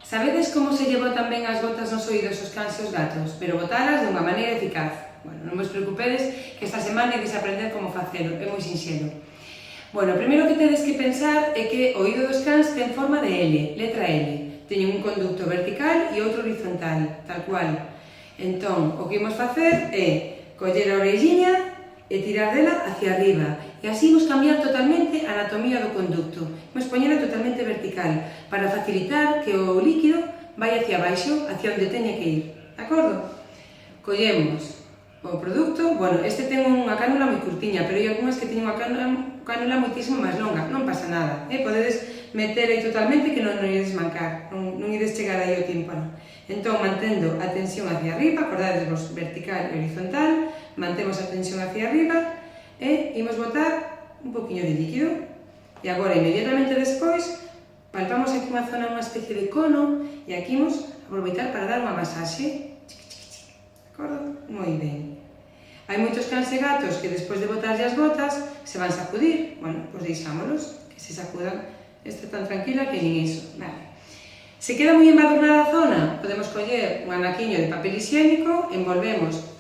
Sabedes como se lle botan ben as gotas nos oídos os cans e os gatos, pero botalas dunha maneira eficaz. Bueno, non vos preocupedes que esta semana ides aprender como facelo, é moi sinxelo. Bueno, o primeiro que tedes que pensar é que o oído dos cans ten forma de L, letra L. Teñen un conducto vertical e outro horizontal, tal cual. Entón, o que imos facer é coller a orelliña e tirar dela hacia arriba. E así imos cambiar totalmente a anatomía do conducto. Imos poñela totalmente vertical para facilitar que o líquido vai hacia baixo, hacia onde teña que ir. De acordo? Collemos o produto. Bueno, este ten unha cánula moi curtiña, pero hai algunhas que teñen unha cánula moitísimo máis longa. Non pasa nada. Podedes meter aí totalmente que non ides mancar. Non ides chegar aí ao tímpano. Entón, mantendo a tensión hacia arriba, acordadesvos vertical e horizontal, mantemos a tensión hacia arriba e imos botar un poquinho de líquido. E agora, inmediatamente despois, palpamos aquí unha zona, unha especie de cono, e aquí imos aproveitar para dar unha masaxe. De acordo? Moi ben. Hai moitos cans e gatos que despois de botarlle as gotas se van sacudir. Bueno, pois deixámolos, que se sacudan. Esta tan tranquila que nin iso. Vale. Se queda moi embadurnada a zona, podemos coller un anaquiño de papel higiénico, envolvemos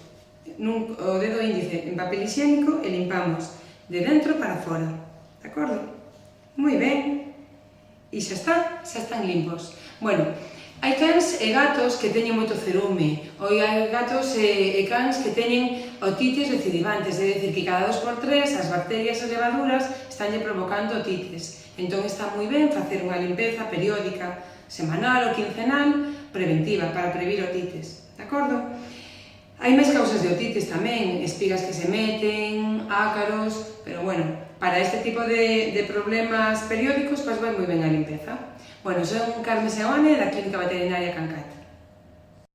o dedo índice en papel higiénico e limpamos de dentro para fora. De acordo? Moi ben. E xa están limpos. Bueno, hai cans e gatos que teñen moito cerume, ou hai gatos e cans que teñen otites recidivantes, é dicir, que cada 2x3 as bacterias e levaduras estánlle provocando otites. Entón está moi ben facer unha limpeza periódica, semanal ou quincenal, preventiva, para previr otites. De acordo? Hai máis causas de otites tamén, espigas que se meten, ácaros, pero bueno, para este tipo de problemas periódicos, pois vai moi ben a limpeza. Bueno, son Carmen Seoane, da Clínica Veterinaria Can Cat.